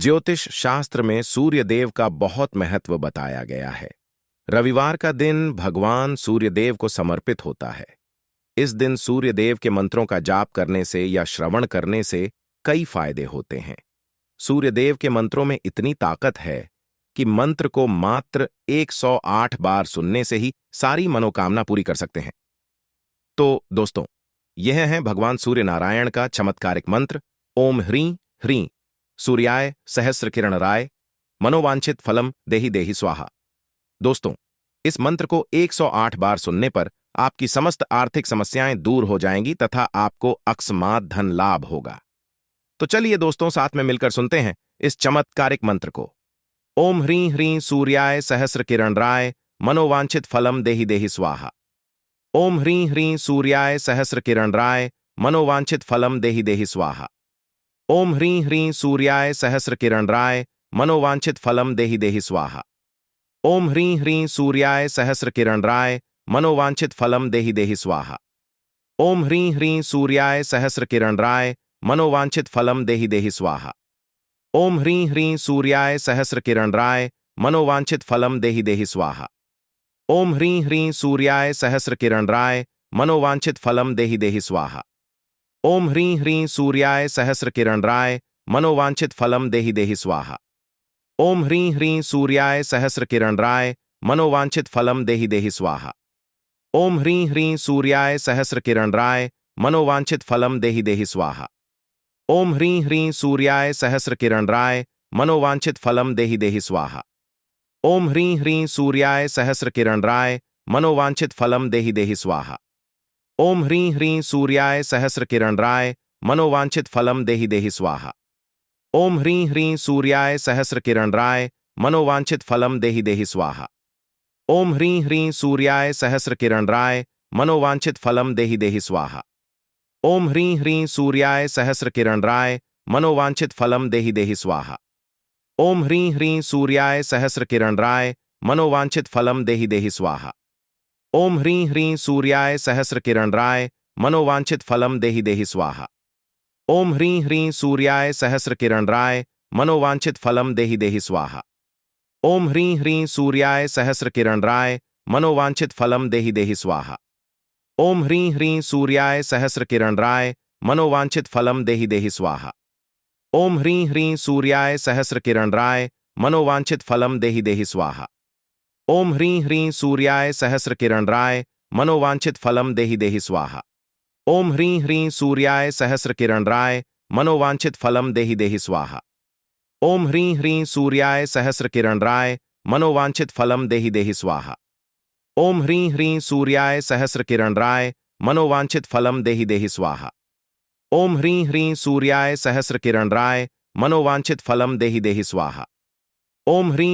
ज्योतिष शास्त्र में सूर्यदेव का बहुत महत्व बताया गया है। रविवार का दिन भगवान सूर्यदेव को समर्पित होता है। इस दिन सूर्यदेव के मंत्रों का जाप करने से या श्रवण करने से कई फायदे होते हैं। सूर्यदेव के मंत्रों में इतनी ताकत है कि मंत्र को मात्र 108 बार सुनने से ही सारी मनोकामना पूरी कर सकते हैं। तो दोस्तों, यह है भगवान सूर्य नारायण का चमत्कारिक मंत्र ओम ह्रीं ह्रीं सूर्याय सहस्र किरण राय मनोवांछित फलम देहि देहि स्वाहा। दोस्तों, इस मंत्र को 108 बार सुनने पर आपकी समस्त आर्थिक समस्याएं दूर हो जाएंगी तथा आपको अकस्मात धन लाभ होगा। तो चलिए दोस्तों, साथ में मिलकर सुनते हैं इस चमत्कारिक मंत्र को। ओम ह्रीं ह्रीं सूर्याय सहस्र किरण राय मनोवांछित फलम देहि देहि स्वाहा। ओम ह्रीं ह्रीं सूर्याय सहस्र किरण राय मनोवांछित फलम देहि देहि स्वाहा। ओम ह्रीं ह्रीं सूर्याय सहस्र किरण राय मनोवांछित फलम देहि देहि स्वाहा। ओम ह्रीं ह्रीं सूर्याय सहस्र किरण राय मनोवांछित फलम देहि देहि स्वाहा। ओम ह्रीं ह्रीं सूर्याय सहस्र किरण राय मनोवांछित फलम देहि देहि स्वाहा। ओम ह्रीं ह्रीं सूर्याय सहस्र किरण राय मनोवांछित फलम देहि देहि स्वाहा। ओम ह्रीं ह्रीं सूर्याय सहस्र किरण राय मनोवांछित फलम देहि देहि स्वाहा। ओम ह्रीं ह्रीं सूर्याय सहस्र किरण राय मनोवांछित फलम देहि देहि स्वाहा। ओम ह्रीं ह्रीं सूर्याय सहस्र किरण राय मनोवांछित फलम देहि देहि स्वाहा। ओम ह्रीं ह्रीं सूर्याय सहस्र किरण राय मनोवांछित फलम देहि देहि स्वाहा। ओम ह्रीं ह्रीं सूर्याय सहस्र किरण राय मनोवांछित फलम देहि देहि स्वाहा। ओम ह्रीं ह्रीं सूर्याय सहस्र किरण राय मनोवांछित फलम देहि देहि स्वाहा। ओम ह्रीं ह्रीं सूर्याय सहस्र किरण राय मनोवांछित फलम देहि देहि स्वाहा। ओम ह्रीं ह्रीं सूर्याय सहस्र किरण राय मनोवांछित फलम देहि देहि स्वाहा। ओम ह्रीं ह्रीं सूर्याय सहस्र किरण राय मनोवांछित फलम देहि देहि स्वाहा। ओम ह्रीं ह्रीं सूर्याय सहस्र किरण राय मनोवांछित फलम देहि देहि स्वाहा। ओम ह्रीं ह्रीं सूर्याय सहस्र किरण राय मनोवांछित फलम देहि देहि स्वाहा। ओम ह्रीं ह्रीं सूर्याय सहस्र किरण राय मनोवांछित फलम देहि देहि स्वाहा। ओम ह्रीं ह्रीं सूर्याय सहस्र किरण राय मनोवांछित फलम देहि देहि स्वाहा। ओम ह्रीं ह्रीं सूर्याय सहस्र किरण राय मनोवांछित फलम देहि देहि स्वाहा। ओम ह्रीं ह्रीं सूर्याय सहस्र किरण राय मनोवांछित फलम देहि देहि स्वाहा। ओम ह्रीं ह्रीं सूर्याय सहस्र किरण राय मनोवांछित फलम देहि देहि स्वाहा। ओम ह्रीं ह्रीं सूर्याय सहस्र किरण राय मनोवांछित फलम देहि देहि स्वाहा। ओम ह्रीं ह्रीं सूर्याय सहस्र किरण राय मनोवांछित फलम देहि देहि स्वाहा। ओम ह्रीं ह्रीं सूर्याय सहस्र किरण राय मनोवांछित फलम देहि देहि स्वाहा। ओम ह्रीं ह्रीं सूर्याय सहस्र किरण राय मनोवांछित फलम देहि देहि स्वाहा। ओम ह्रीं ह्रीं सूर्याय सहस्र किरण राय मनोवांछित फलम देहि देहि स्वाहा। ओम ह्रीं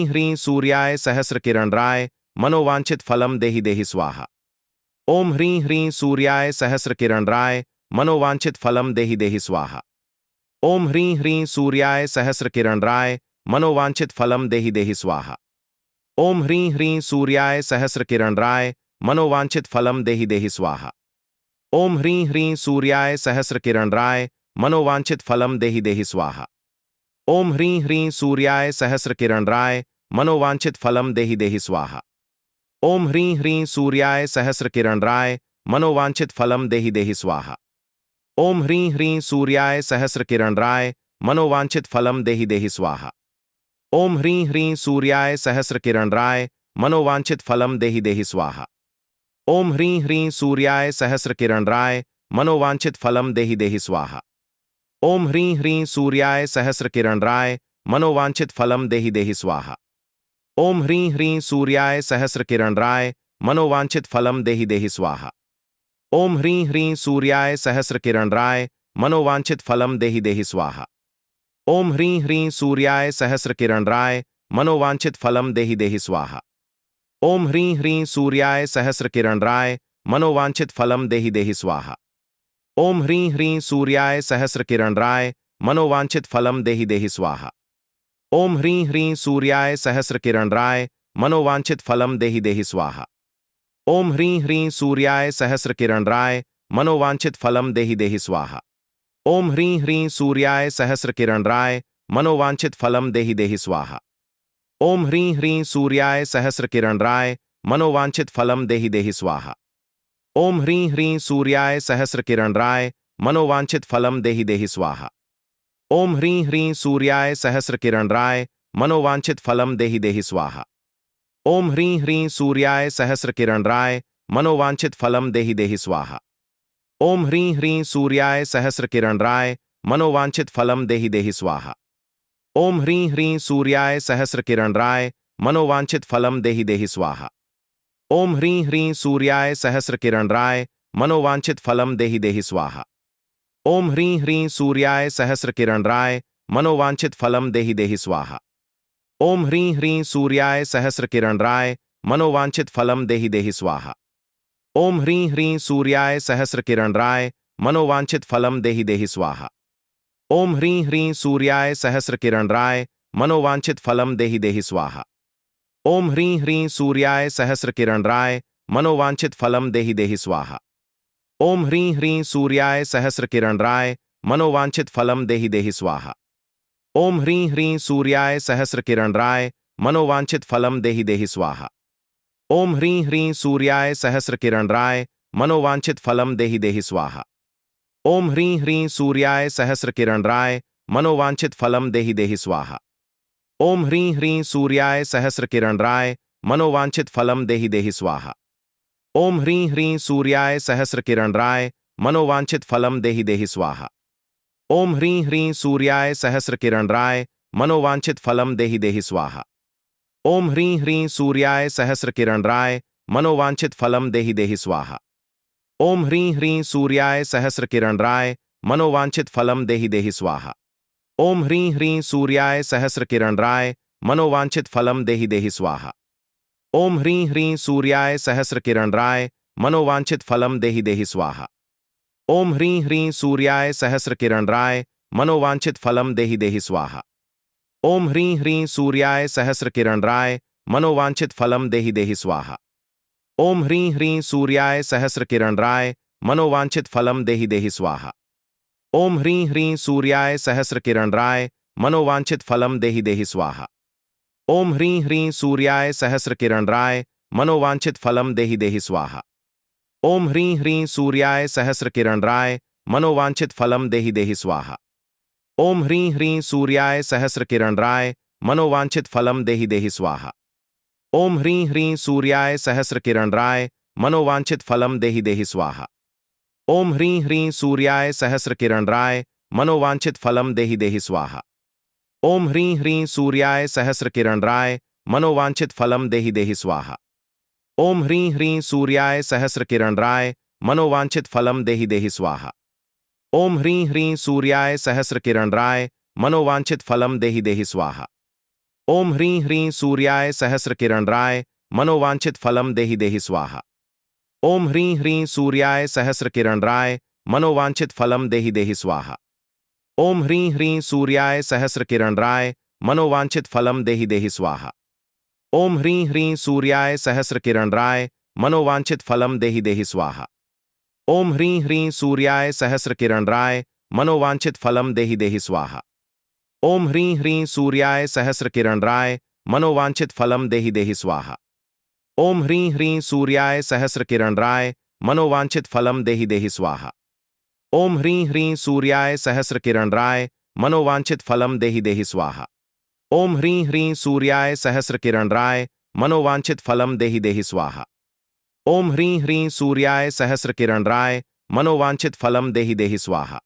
ह्रीं सूर्याय सहस्र किरण राय मनोवांछित फलम देहि देहि स्वाहा। ओम ह्रीं ह्रीं सूर्याय सहस्र किरण राय मनोवांछित फलम देहि देहि स्वाहा। ओम ह्रीं ह्रीं सूर्याय सहस्र किरण राय मनोवांछित फलम देहि देहि स्वाहा। ओम ह्रीं ह्रीं सूर्याय सहस्र किरण राय मनोवांछित फलम देहि देहि स्वाहा। ओम ह्रीं ह्रीं सूर्याय सहस्र किरण राय मनोवांछित फलम देहि देहि स्वाहा। ओम ह्रीं ह्रीं सूर्याय सहस्र किरण राय मनोवांछित फलम देहि देहि स्वाहा। ओम ह्रीं ह्रीं सूर्याय सहस्र किरण राय मनोवांछित फलम देहि देहि स्वाहा। ओम ह्रीं ह्रीं सूर्याय सहस्र किरण राय मनोवांछित फलम देहि देहि स्वाहा। ओम ह्रीं ह्रीं सूर्याय सहस्र किरण राय मनोवांछित फलम देहि देहि स्वाहा। ओम ह्रीं ह्रीं सूर्याय सहस्र किरण राय मनोवांछित फलम देहि देहि स्वाहा। ओम ह्रीं ह्रीं सूर्याय सहस्र किरण राय मनोवांछित फलम देहि देहि स्वाहा। ओम ह्रीं ह्रीं सूर्याय सहस्र किरण राय मनोवांछित फलम देहि देहि स्वाहा। ओम ह्रीं ह्रीं सूर्याय सहस्र किरण राय मनोवांछित फलम देहि देहि स्वाहा। ओम ह्रीं ह्रीं सूर्याय सहस्र किरण राय मनोवांछित फलम देहि देहि स्वाहा। ओम ह्रीं ह्रीं सूर्याय सहस्र किरण राय मनोवांछित फलम देहि देहि स्वाहा। ओम ह्रीं ह्रीं सूर्याय सहस्र किरण राय मनोवांछित फलम देहि देहि स्वाहा। ओम ह्रीं ह्रीं सूर्याय सहस्र किरण राय मनोवांछित फलम देहि देहि स्वाहा। ओम ह्रीं ह्रीं सूर्याय सहस्र किरण राय मनोवांछित फलम देहि देहि स्वाहा। ओम ह्रीं ह्रीं सूर्याय सहस्र किरण राय मनोवांछित फलम देहि देहि स्वाहा। ओम ह्रीं ह्रीं सूर्याय सहस्रकिरणराय मनोवांछित फलम देहि देहि स्वाहा। ओम ह्रीं ह्रीं सूर्याय सहस्रकिरणराय मनोवांछित फलम देहि देहि स्वाहा। ओम ह्रीं ह्रीं सूर्याय सहस्रकिरणराय मनोवांछित फलम देहि देहि स्वाहा। ओम ह्रीं ह्रीं सूर्याय सहस्रकिरणराय मनोवांछित फलम देहि देहि स्वाहा। ओम ह्रीं ह्रीं सूर्याय सहस्रकिरणराय मनोवांछित फलम देहि देहि स्वाहा। ओम ह्रीं ह्रीं सूर्याय सहस्रकिरणराय मनोवांछित फलम देहि देहि स्वाहा। ओम ह्रीं ह्रीं सूर्याय सहस्रकिरणराय मनोवांछित फलम देहि देहि स्वाहा। ओम ह्रीं ह्रीं सूर्याय सहस्रकिरणराय मनोवांछित फलम देहि देहि स्वाहा। ओम ह्रीं ह्रीं सूर्याय सहस्रकिरणराय मनोवांछित फलम देहि देहि स्वाहा। ओम ह्रीं ह्रीं सूर्याय सहस्रकिरणराय मनोवांछित फलम देहि देहि स्वाहा। ओम ह्रीं ह्रीं सूर्याय सहस्रकिरणराय मनोवांछित फलम देहि देहि स्वाहा। ओम ह्रीं ह्रीं सूर्याय सहस्रकिरणराय मनोवांछित फलम देहि देहि स्वाहा। ओम ह्रीं ह्रीं सूर्याय सहस्रकिरणराय मनोवांछित फलम देहि देहि स्वाहा। ओम ह्रीं ह्रीं सूर्याय सहस्रकिरणराय मनोवांछित फलम देहि देहि स्वाहा। ओम ह्रीं ह्रीं सूर्याय सहस्रकिरणराय मनोवांछित फलम देहि देहि स्वाहा। ओम ह्रीं ह्रीं सूर्याय सहस्रकिरणराय मनोवांछित फलम देहि देहि स्वाहा। ओम ह्रीं ह्रीं सूर्याय सहस्रकिरणराय मनोवांछित फलम देहि देहि स्वाहा। ओम ह्रीं ह्रीं सूर्याय सहस्रकिरणराय मनोवांछित फलम देहि देहि स्वाहा। ओम ह्रीं ह्रीं सूर्याय सहस्रकिरणराय मनोवांछित फलम देहि देहि स्वाहा। ओम ह्रीं ह्रीं सूर्याय सहस्रकिरणराय मनोवांछित फलम देहि देहि स्वाहा। ओम ह्रीं ह्रीं सूर्याय सहस्रकिरणराय मनोवांछित फलम देहि देहि स्वाहा। ओम ह्रीं ह्रीं सूर्याय सहस्रकिरणराय मनोवांछित फलम देहि देहि स्वाहा। ओम ह्रीं ह्रीं सूर्याय सहस्रकिरणराय मनोवांछित फलम देहि देहि स्वाहा। ओम ह्रीं ह्रीं सूर्याय सहस्रकिरणराय मनोवांछित फलम देहि देहि स्वाहा। ओम ह्रीं ह्रीं सूर्याय सहस्रकिरणराय मनोवांछित फलम देहि देहि स्वाहा। ओम ह्रीं ह्रीं सूर्याय सहस्रकिरणराय मनोवांछित फलम देहि देहि स्वाहा। ओम ह्रीं ह्रीं सूर्याय सहस्रकिरणराय मनोवांछित फलम देहि देहि स्वाहा। ओम ह्रीं ह्रीं सूर्याय सहस्रकिरणराय मनोवांछित फलम देहि देहि स्वाहा। ओम ह्रीं ह्रीं सूर्याय सहस्रकिरणराय मनोवांछित फलम देहि देहि स्वाहा। ओम ह्रीं ह्रीं सूर्याय सहस्रकिरणराय मनोवांछित फलम देहि देहि स्वाहा। ओम ह्रीं ह्रीं सूर्याय सहस्रकिरणराय मनोवांछित फलम देहि देहि स्वाहा। ओम ह्रीं ह्रीं सूर्याय सहस्रकिरणराय मनोवांछित फलम देहि देहि स्वाहा। ओम ह्रीं ह्रीं सूर्याय सहस्रकिरणराय मनोवांछित फलम देहि देहि स्वाहा। ओम ह्रीं ह्रीं सूर्याय सहस्रकिरणराय मनोवांछित फलम देहि देहि स्वाहा। ओम ह्रीं ह्रीं सूर्याय सहस्रकिरणराय मनोवांछित फलम देहि देहि स्वाहा। ओम ह्रीं ह्रीं सूर्याय सहस्रकिरणराय मनोवांछित फलम देहि देहि स्वाहा। ओम ह्रीं ह्रीं सूर्याय सहस्रकिरणराय मनोवांछित फलम देहि देहि स्वाहा। ओम ह्रीं ह्रीं सूर्याय सहस्रकिरणराय मनोवांछित फलम देहि देहि स्वाहा। ओम ह्रीं ह्रीं सूर्याय सहस्रकिरणराय मनोवांछित फलम देहि देहि स्वाहा। ओम ह्रीं ह्रीं सूर्याय सहस्रकिरणराय मनोवांछित फलम देहि देहि स्वाहा। ओम ह्रीं ह्रीं सूर्याय सहस्रकिरणराय मनोवांछित फलम देहि देहि स्वाहा। ओम ह्रीं ह्रीं सूर्याय सहस्रकिरणराय मनोवांछित फलम देहि देहि स्वाहा। ओम ह्रीं ह्रीं सूर्याय सहस्रकिरणराय मनोवांछित फलम देहि देहि स्वाहा। ओम ह्रीं ह्रीं सूर्याय सहस्रकिरणराय मनोवांछित फलम देहि देहि स्वाहा। ओम ह्रीं ह्रीं सूर्याय सहस्रकिरणराय मनोवांछित फलम देहि देहि स्वाहा।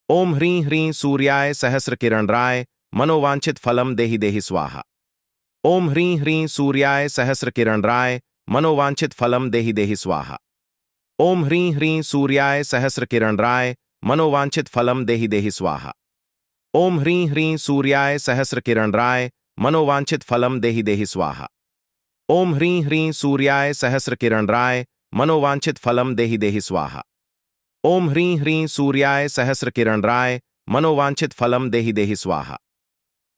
ओम ह्रीं ह्रीं सूर्याय सहस्रकिरणराय मनोवांछित फलम देहि देहि स्वाहा। ओम ह्रीं ह्रीं सूर्याय सहस्रकिरणराय मनोवांछित फलम देहि देहि स्वाहा। ओम ह्रीं ह्रीं सूर्याय सहस्रकिरणराय मनोवांछित फलम देहि देहि स्वाहा। ओम ह्रीं ह्रीं सूर्याय सहस्रकिरणराय मनोवांछित फलम देहि देहि स्वाहा। ओम ह्रीं ह्रीं सूर्याय सहस्रकिरणराय मनोवांछित फलम देहि देहि स्वाहा। ओम ह्रीं ह्रीं सूर्याय सहस्रकिरणराय मनोवांछित फलम देहि देहि स्वाहा।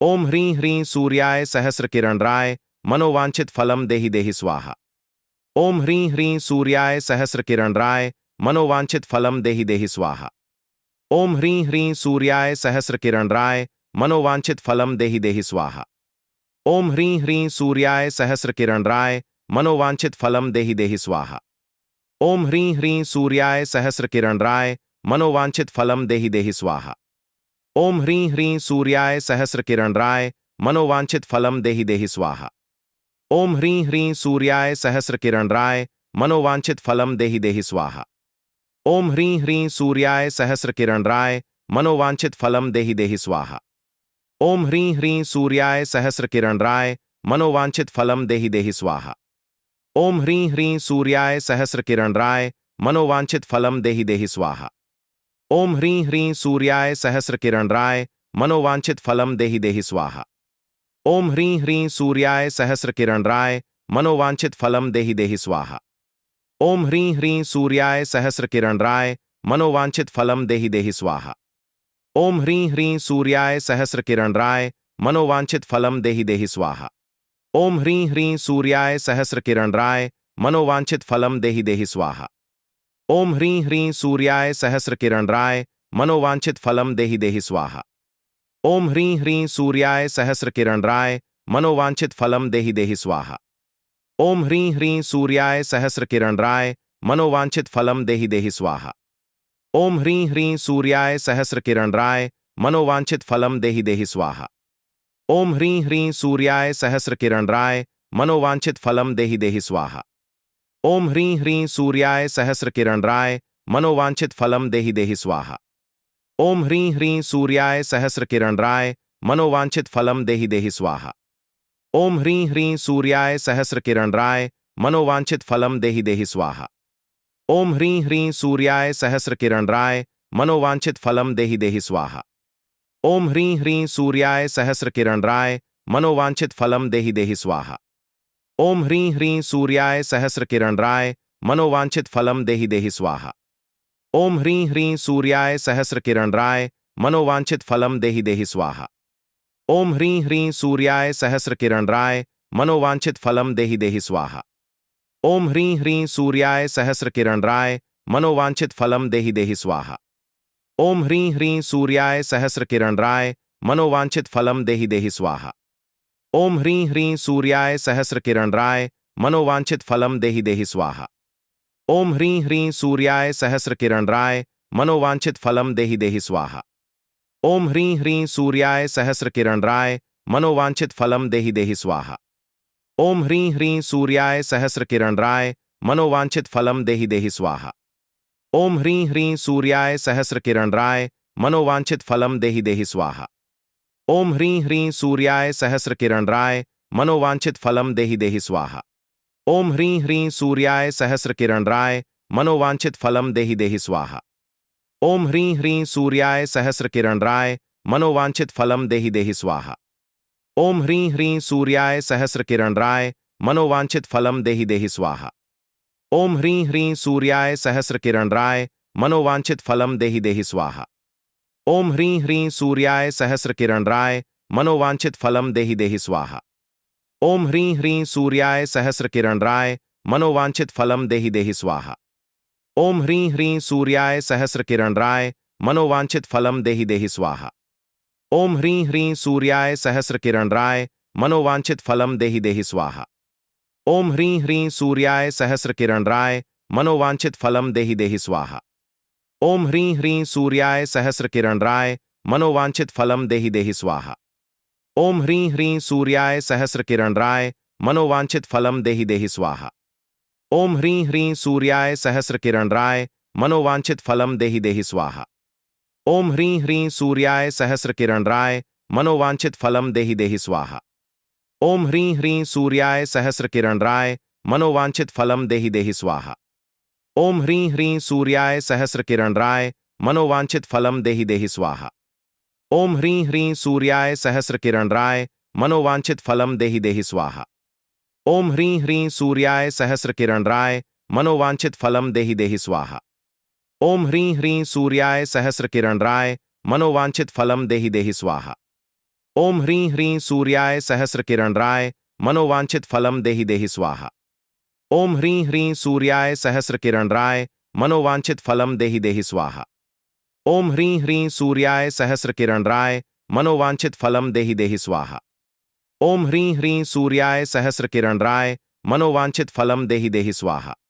ओम ह्रीं ह्रीं सूर्याय सहस्रकिरणराय मनोवांछित फलम देहि देहि स्वाहा। ओम ह्रीं ह्रीं सूर्याय सहस्रकिरणराय मनोवांछित फलम देहि देहि स्वाहा। ओम ह्रीं ह्रीं सूर्याय सहस्रकिरणराय मनोवांछित फलम देहि देहि स्वाहा। ओम ह्रीं ह्रीं सूर्याय सहस्रकिरणराय मनोवांछित फलम देहि देहि स्वाहा। ओम ह्रीं ह्रीं सूर्याय सहस्रकिरणराय मनोवांछित फलम देहि देहि स्वाहा। ओम ह्रीं ह्रीं सूर्याय सहस्रकिरणराय मनोवांछित फलम देहि देहि स्वाहा। ओम ह्रीं ह्रीं सूर्याय सहस्रकिरणराय मनोवांछित फलम देहि देहि स्वाहा। ओम ह्रीं ह्रीं सूर्याय सहस्रकिरणराय मनोवांछित फलम देहि देहि स्वाहा। ओम ह्रीं ह्रीं सूर्याय सहस्रकिरणराय मनोवांछित फलम देहि देहि स्वाहा। ओम ह्रीं ह्रीं सूर्याय सहस्रकिरणराय मनोवांछित फलम देहि देहि स्वाहा। ओम ह्रीं ह्रीं सूर्याय सहस्रकिरणराय मनोवांछित फलम देहि देहि स्वाहा। ओम ह्रीं ह्रीं सूर्याय सहस्रकिरणराय मनोवांछित फलम देहि देहि स्वाहा। ओम ह्रीं ह्रीं सूर्याय सहस्रकिरणराय मनोवांछित फलम देहि देहि स्वाहा। ओम ह्रीं ह्रीं सूर्याय सहस्रकिरणराय मनोवांछित फलम देहि देहि स्वाहा। ओम ह्रीं ह्रीं सूर्याय सहस्रकिरणराय मनोवांछित फलम देहि देहि स्वाहा। ओम ह्रीं ह्रीं सूर्याय सहस्रकिरणराय मनोवांछित फलम देहि देहि स्वाहा। ओम ह्रीं ह्रीं सूर्याय सहस्रकिरणराय मनोवांछित फलम देहि देहि स्वाहा। ओम ह्रीं ह्रीं सूर्याय सहस्रकिरणराय मनोवांछित फलम देहि देहि स्वाहा। ओम ह्रीं ह्रीं सूर्याय सहस्रकिरणराय मनोवांछित फलम देहि देहि स्वाहा। ओम ह्रीं ह्रीं सूर्याय सहस्रकिरणराय मनोवांछित फलम देहि देहि स्वाहा। ओम ह्रीं ह्रीं सूर्याय सहस्रकिरणराय मनोवांछित फलम देहि देहि स्वाहा। ओम ह्रीं ह्रीं सूर्याय सहस्रकिरणराय मनोवांछित फलम देहि देहि स्वाहा। ओम ह्रीं ह्रीं सूर्याय सहस्रकिरणराय मनोवांछित फलम देहि देहि स्वाहा। ओम ह्रीं ह्रीं सूर्याय सहस्रकिरणराय मनोवांछित फलम देहि देहि स्वाहा। ओम ह्रीं ह्रीं सूर्याय सहस्रकिरणराय मनोवांछित फलम देहि देहि स्वाहा। ओम ह्रीं ह्रीं सूर्याय सहस्रकिरणराय मनोवांछित फलम देहि देहि स्वाहा। ओम ह्रीं ह्रीं सूर्याय सहस्रकिरणराय मनोवांछित फलम देहि देहि स्वाहा। ओम ह्रीं ह्रीं सूर्याय सहस्रकिरणराय मनोवांछित फलम देहि देहि स्वाहा। ओम ह्रीं ह्रीं सूर्याय सहस्रकिरणराय मनोवांछित फलम देहि देहि स्वाहा। ओम ह्रीं ह्रीं सूर्याय सहस्रकिरणराय मनोवांछित फलम देहि देहि स्वाहा। ओम ह्रीं ह्रीं सूर्याय सहस्रकिरणराय मनोवांछित फलम देहि देहि स्वाहा। ओम ह्रीं ह्रीं सूर्याय सहस्रकिरणराय मनोवांछित फलम देहि देहि स्वाहा। ओम ह्रीं ह्रीं सूर्याय सहस्रकिरणराय मनोवांछित फलम देहि देहि स्वाहा। ओम ह्रीं ह्रीं सूर्याय सहस्रकिरणराय मनोवांछित फलम देहि देहि स्वाहा। ओम ह्रीं ह्रीं सूर्याय सहस्रकिरणराय मनोवांछित फलम देहि देहि स्वाहा। ओम ह्रीं ह्रीं सूर्याय सहस्रकिरणराय मनोवांछित फलम देहि देहि स्वाहा। ओम ह्रीं ह्रीं सूर्याय सहस्रकिरणराय मनोवांछित फलम देहि देहि स्वाहा। ओम ह्रीं ह्रीं सूर्याय सहस्रकिरणराय मनोवांछित फलम देहि देहि स्वाहा। ओम ह्रीं ह्रीं सूर्याय सहस्रकिरणराय मनोवांछित फलम देहि देहि स्वाहा। ओम ह्रीं ह्रीं सूर्याय सहस्रकिरणराय मनोवांछित फलम देहि देहि स्वाहा। ओम ह्रीं ह्रीं सूर्याय सहस्रकिरणराय मनोवांछित फलम देहि देहि स्वाहा। ओम ह्रीं ह्रीं सूर्याय सहस्रकिरणराय मनोवांछित फलम देहि देहि स्वाहा। ओम ह्रीं ह्रीं सूर्याय सहस्रकिरणराय मनोवांछित फलम देहि देहि स्वाहा। ओम ह्रीं ह्रीं सूर्याय सहस्रकिरणराय मनोवांछित फलम देहि देहि स्वाहा। ओम ह्रीं ह्रीं सूर्याय सहस्रकिरणराय मनोवांछित फलम देहि देहि स्वाहा। ओम ह्रीं ह्रीं सूर्याय सहस्रकिरणराय मनोवांछित फलम देहि देहि स्वाहा। ओम ह्रीं ह्रीं सूर्याय सहस्रकिरणराय मनोवांछित फलम देहि देहि स्वाहा। ओम ह्रीं ह्रीं सूर्याय सहस्रकिरणराय मनोवांछित फलम देहि देहि स्वाहा। ओम ह्रीं ह्रीं सूर्याय सहस्रकिरणराय मनोवांछित फलम देहि देहि स्वाहा। ओम ह्रीं ह्रीं सूर्याय सहस्रकिरणराय मनोवांछित फलम देहि देहि स्वाहा। ओम ह्रीं ह्रीं सूर्याय सहस्रकिरणराय मनोवांछित फलम देहि देहि स्वाहा। ओम ह्रीं ह्रीं सूर्याय सहस्रकिरणराय मनोवांछित फलम देहि देहि स्वाहा। ओम ह्रीं ह्रीं सूर्याय सहस्रकिरणराय मनोवांछित फलम देहि देहि स्वाहा। ओम ह्रीं ह्रीं सूर्याय सहस्रकिरणराय मनोवांछित फलम देहि देहि स्वाहा। ओम ह्रीं ह्रीं सूर्याय सहस्रकिरणराय मनोवांछित फलम देहि देहि स्वाहा। ओम ह्रीं ह्रीं सूर्याय सहस्रकिरणराय मनोवांछित फलम देहि देहि स्वाहा। ओम ह्रीं ह्रीं सूर्याय सहस्रकिरणराय मनोवांछित फलम देहि देहि स्वाहा। ओम ह्रीं ह्रीं सूर्याय सहस्र किरण राय मनोवांछित फलम देहि देहि स्वाहा।